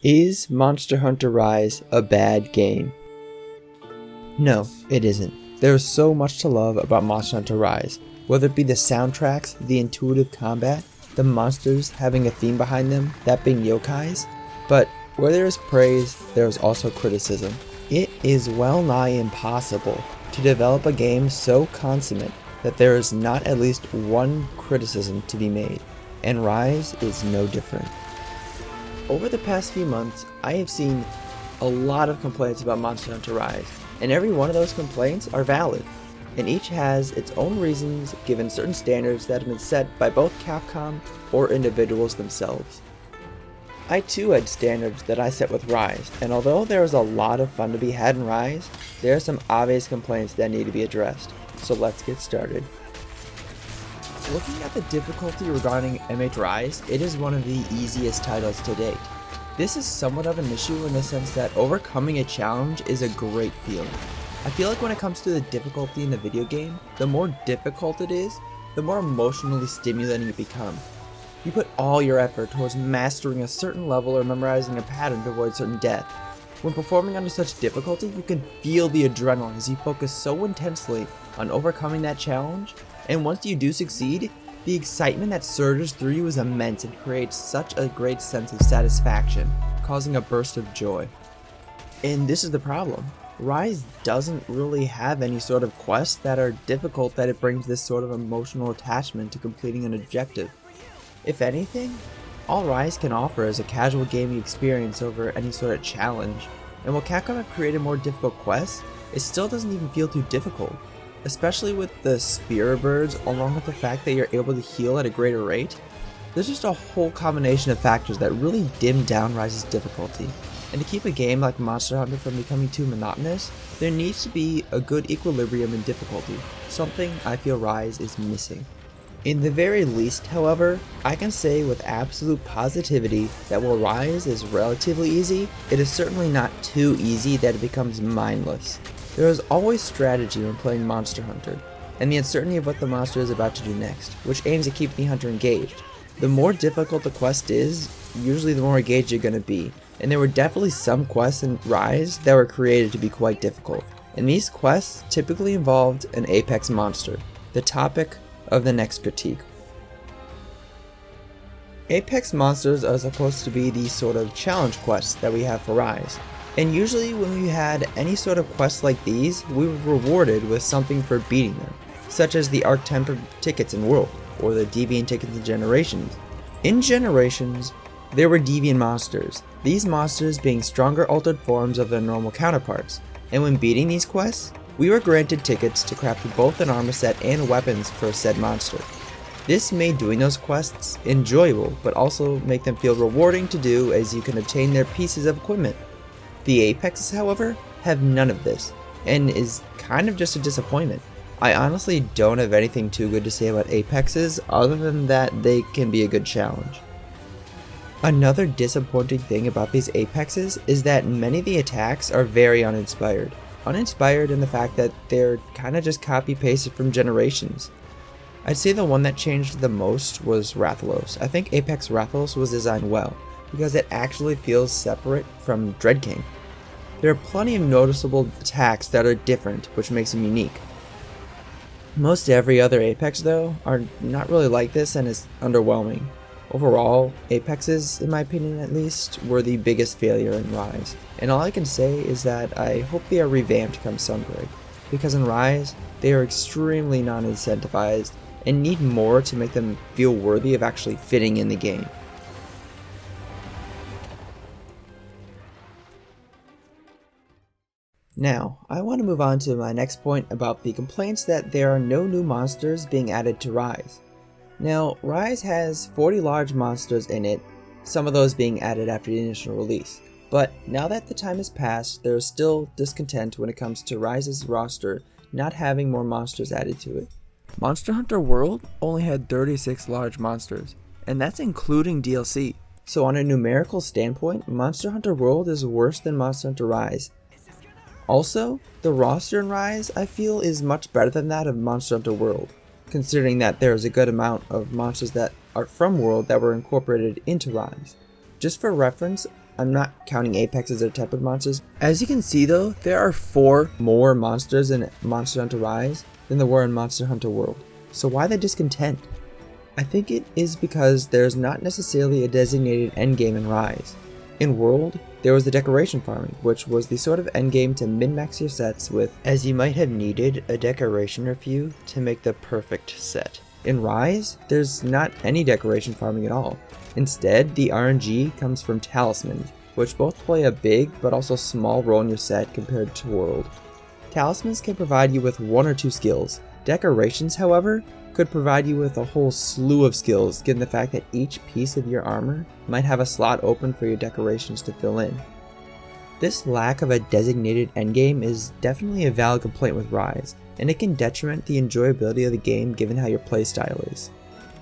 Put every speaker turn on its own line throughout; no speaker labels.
Is Monster Hunter Rise a bad game? No, it isn't. There is so much to love about Monster Hunter Rise, whether it be the soundtracks, the intuitive combat, the monsters having a theme behind them, that being yokais. But where there is praise, there is also criticism. It is well nigh impossible to develop a game so consummate that there is not at least one criticism to be made, and Rise is no different. Over the past few months, I have seen a lot of complaints about Monster Hunter Rise, and every one of those complaints are valid, and each has its own reasons given certain standards that have been set by both Capcom or individuals themselves. I too had standards that I set with Rise, and although there is a lot of fun to be had in Rise, there are some obvious complaints that need to be addressed, so let's get started. Looking at the difficulty regarding MHRise, it is one of the easiest titles to date. This is somewhat of an issue in the sense that overcoming a challenge is a great feeling. I feel like when it comes to the difficulty in the video game, the more difficult it is, the more emotionally stimulating it becomes. You put all your effort towards mastering a certain level or memorizing a pattern to avoid certain death. When performing under such difficulty, you can feel the adrenaline as you focus so intensely on overcoming that challenge, and once you do succeed, the excitement that surges through you is immense and creates such a great sense of satisfaction, causing a burst of joy. And this is the problem. Rise doesn't really have any sort of quests that are difficult that it brings this sort of emotional attachment to completing an objective. If anything, all Rise can offer is a casual gaming experience over any sort of challenge, and while Capcom have created more difficult quests, it still doesn't even feel too difficult. Especially with the Spear Birds, along with the fact that you're able to heal at a greater rate. There's just a whole combination of factors that really dim down Rise's difficulty. And to keep a game like Monster Hunter from becoming too monotonous, there needs to be a good equilibrium in difficulty, something I feel Rise is missing. In the very least, however, I can say with absolute positivity that while Rise is relatively easy, it is certainly not too easy that it becomes mindless. There is always strategy when playing Monster Hunter, and the uncertainty of what the monster is about to do next, which aims at keeping the hunter engaged. The more difficult the quest is, usually the more engaged you're going to be, and there were definitely some quests in Rise that were created to be quite difficult, and these quests typically involved an apex monster, the topic of the next critique. Apex monsters are supposed to be the sort of challenge quests that we have for Rise. And usually when we had any sort of quests like these, we were rewarded with something for beating them, such as the Arc Temper tickets in World, or the Deviant tickets in Generations. In Generations, there were Deviant monsters, these monsters being stronger altered forms of their normal counterparts, and when beating these quests, we were granted tickets to craft both an armor set and weapons for said monster. This made doing those quests enjoyable, but also make them feel rewarding to do as you can obtain their pieces of equipment. The Apexes, however, have none of this, and is kind of just a disappointment. I honestly don't have anything too good to say about Apexes other than that they can be a good challenge. Another disappointing thing about these Apexes is that many of the attacks are very uninspired. Uninspired in the fact that they're kind of just copy-pasted from Generations. I'd say the one that changed the most was Rathalos. I think Apex Rathalos was designed well, because it actually feels separate from Dread King. There are plenty of noticeable attacks that are different, which makes them unique. Most every other Apex, though, are not really like this and is underwhelming. Overall, Apexes, in my opinion at least, were the biggest failure in Rise, and all I can say is that I hope they are revamped come Sunbreak, because in Rise, they are extremely non-incentivized and need more to make them feel worthy of actually fitting in the game. Now, I want to move on to my next point about the complaints that there are no new monsters being added to Rise. Now, Rise has 40 large monsters in it, some of those being added after the initial release. But now that the time has passed, there is still discontent when it comes to Rise's roster not having more monsters added to it. Monster Hunter World only had 36 large monsters, and that's including DLC. So on a numerical standpoint, Monster Hunter World is worse than Monster Hunter Rise. Also, the roster in Rise, I feel, is much better than that of Monster Hunter World, considering that there is a good amount of monsters that are from World that were incorporated into Rise. Just for reference, I'm not counting apexes or tempered monsters. As you can see though, there are 4 more monsters in Monster Hunter Rise than there were in Monster Hunter World. So why the discontent? I think it is because there's not necessarily a designated endgame in Rise. In World, there was the decoration farming, which was the sort of endgame to min-max your sets with, as you might have needed a decoration or few to make the perfect set. In Rise, there's not any decoration farming at all. Instead, the RNG comes from talismans, which both play a big but also small role in your set compared to World. Talismans can provide you with 1 or 2 skills. Decorations, however, could provide you with a whole slew of skills, given the fact that each piece of your armor might have a slot open for your decorations to fill in. This lack of a designated endgame is definitely a valid complaint with Rise, and it can detriment the enjoyability of the game given how your playstyle is.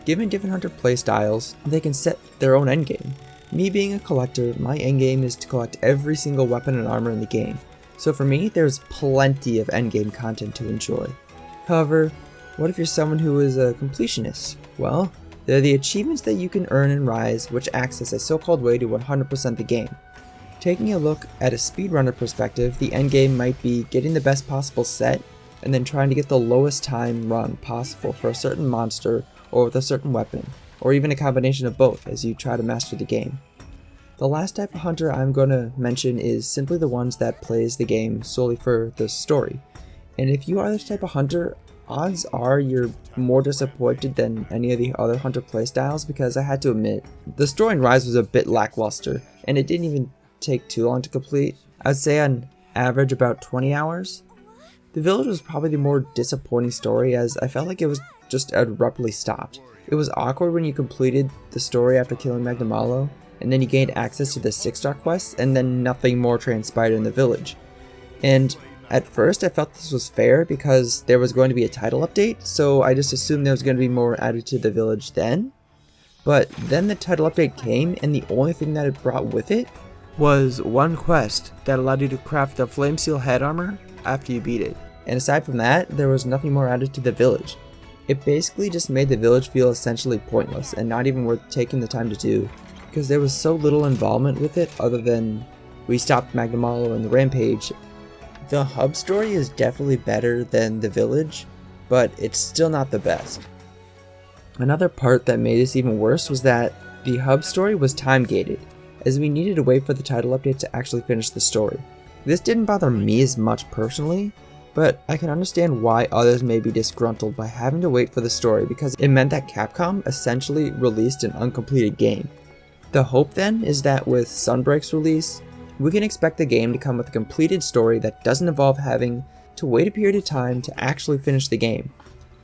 Given different hunter playstyles, they can set their own endgame. Me being a collector, my endgame is to collect every single weapon and armor in the game, so for me there's plenty of endgame content to enjoy. However, what if you're someone who is a completionist? Well, there are the achievements that you can earn in Rise, which acts as a so-called way to 100% the game. Taking a look at a speedrunner perspective, the endgame might be getting the best possible set, and then trying to get the lowest time run possible for a certain monster or with a certain weapon, or even a combination of both as you try to master the game. The last type of hunter I'm going to mention is simply the ones that plays the game solely for the story. And if you are this type of hunter, odds are you're more disappointed than any of the other hunter playstyles, because I had to admit, the story in Rise was a bit lackluster, and it didn't even take too long to complete. I'd say on average about 20 hours. The village was probably the more disappointing story, as I felt like it was just abruptly stopped. It was awkward when you completed the story after killing Magnamalo, and then you gained access to the 6-star quests, and then nothing more transpired in the village. And at first I felt this was fair because there was going to be a title update, so I just assumed there was going to be more added to the village then. But then the title update came, and the only thing that it brought with it was one quest that allowed you to craft the Flamesteel head armor after you beat it. And aside from that, there was nothing more added to the village. It basically just made the village feel essentially pointless and not even worth taking the time to do, because there was so little involvement with it other than we stopped Magnamalo and the rampage. The hub story is definitely better than the village, but it's still not the best. Another part that made this even worse was that the hub story was time gated, as we needed to wait for the title update to actually finish the story. This didn't bother me as much personally, but I can understand why others may be disgruntled by having to wait for the story, because it meant that Capcom essentially released an uncompleted game. The hope then is that with Sunbreak's release, we can expect the game to come with a completed story that doesn't involve having to wait a period of time to actually finish the game.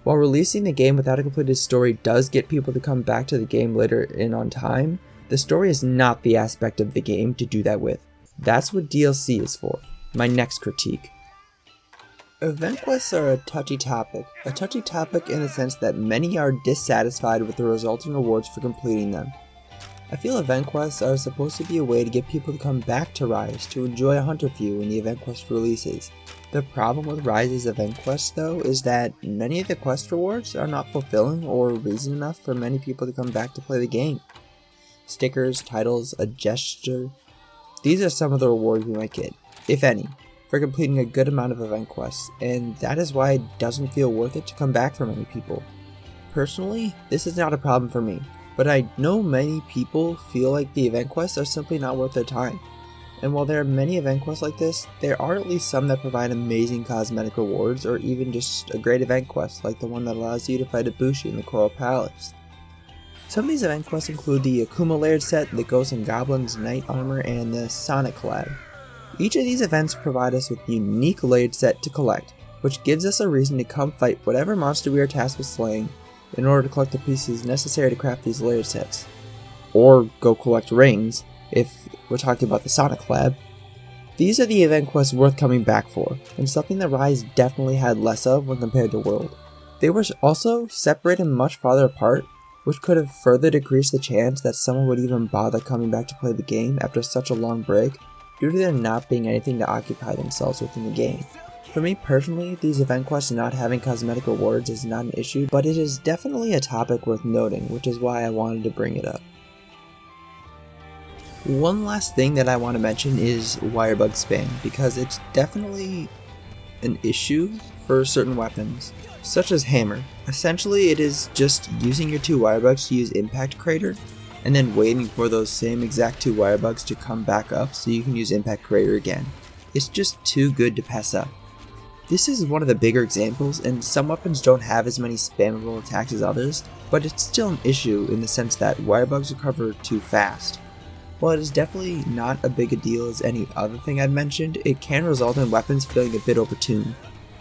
While releasing the game without a completed story does get people to come back to the game later in on time, the story is not the aspect of the game to do that with. That's what DLC is for. My next critique. Event quests are a touchy topic in the sense that many are dissatisfied with the resulting rewards for completing them. I feel event quests are supposed to be a way to get people to come back to Rise to enjoy a hunter view when the event quest releases. The problem with Rise's event quests though is that many of the quest rewards are not fulfilling or reason enough for many people to come back to play the game. Stickers, titles, a gesture, these are some of the rewards we might get, if any, for completing a good amount of event quests, and that is why it doesn't feel worth it to come back for many people. Personally, this is not a problem for me, but I know many people feel like the event quests are simply not worth their time. And while there are many event quests like this, there are at least some that provide amazing cosmetic rewards, or even just a great event quest like the one that allows you to fight Ibushi in the Coral Palace. Some of these event quests include the Akuma layered set, the Ghosts and Goblins Knight Armor, and the Sonic collab. Each of these events provide us with a unique layered set to collect, which gives us a reason to come fight whatever monster we are tasked with slaying in order to collect the pieces necessary to craft these layered sets. Or go collect rings, if we're talking about the Sonic collab. These are the event quests worth coming back for, and something that Rise definitely had less of when compared to World. They were also separated much farther apart, which could have further decreased the chance that someone would even bother coming back to play the game after such a long break, due to there not being anything to occupy themselves within the game. For me personally, these event quests not having cosmetic rewards is not an issue, but it is definitely a topic worth noting, which is why I wanted to bring it up. One last thing that I want to mention is wirebug spam, because it's definitely an issue for certain weapons, such as hammer. Essentially, it is just using your 2 wirebugs to use impact crater, and then waiting for those same exact 2 wirebugs to come back up so you can use impact crater again. It's just too good to pass up. This is one of the bigger examples, and some weapons don't have as many spammable attacks as others, but it's still an issue in the sense that wirebugs recover too fast. While it is definitely not a big a deal as any other thing I've mentioned, it can result in weapons feeling a bit overtuned.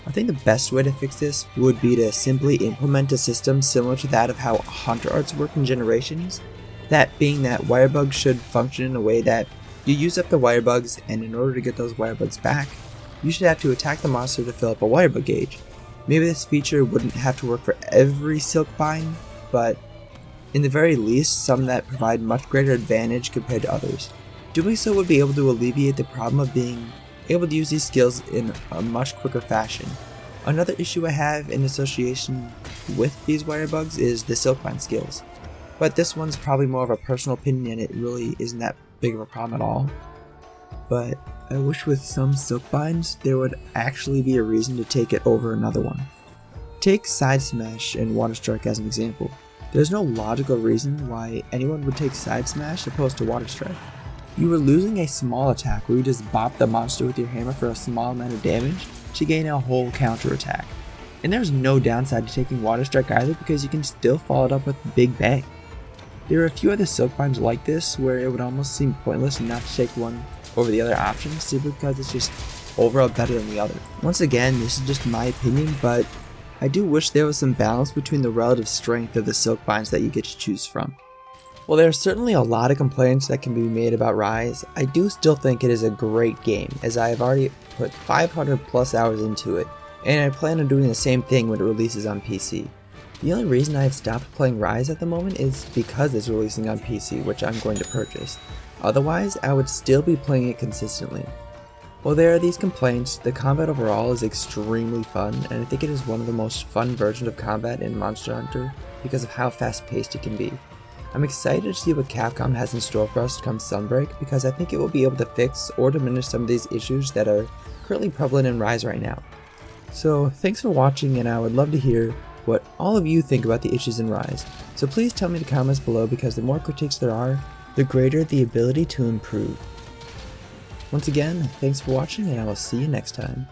I think the best way to fix this would be to simply implement a system similar to that of how hunter arts work in Generations, that being that wirebugs should function in a way that you use up the wirebugs, and in order to get those wirebugs back, you should have to attack the monster to fill up a wirebug gauge. Maybe this feature wouldn't have to work for every silk bind, but in the very least, some that provide much greater advantage compared to others. Doing so would be able to alleviate the problem of being able to use these skills in a much quicker fashion. Another issue I have in association with these wirebugs is the silkbind skills, but this one's probably more of a personal opinion and it really isn't that big of a problem at all. But I wish with some silkbinds there would actually be a reason to take it over another one. Take Side Smash and Water Strike as an example. There's no logical reason why anyone would take Side Smash opposed to Water Strike. You are losing a small attack where you just bop the monster with your hammer for a small amount of damage to gain a whole counter attack. And there's no downside to taking Water Strike either because you can still follow it up with Big Bang. There are a few other silkbinds like this where it would almost seem pointless not to take one over the other option simply because it's just overall better than the other. Once again, this is just my opinion, but I do wish there was some balance between the relative strength of the silkbinds that you get to choose from. While there are certainly a lot of complaints that can be made about Rise, I do still think it is a great game, as I have already put 500 plus hours into it, and I plan on doing the same thing when it releases on PC. The only reason I have stopped playing Rise at the moment is because it's releasing on PC, which I'm going to purchase. Otherwise, I would still be playing it consistently. While there are these complaints, the combat overall is extremely fun, and I think it is one of the most fun versions of combat in Monster Hunter because of how fast paced it can be. I'm excited to see what Capcom has in store for us come Sunbreak because I think it will be able to fix or diminish some of these issues that are currently prevalent in Rise right now. So thanks for watching, and I would love to hear what all of you think about the issues in Rise. So please tell me in the comments below because the more critiques there are, the greater the ability to improve. Once again, thanks for watching and I will see you next time.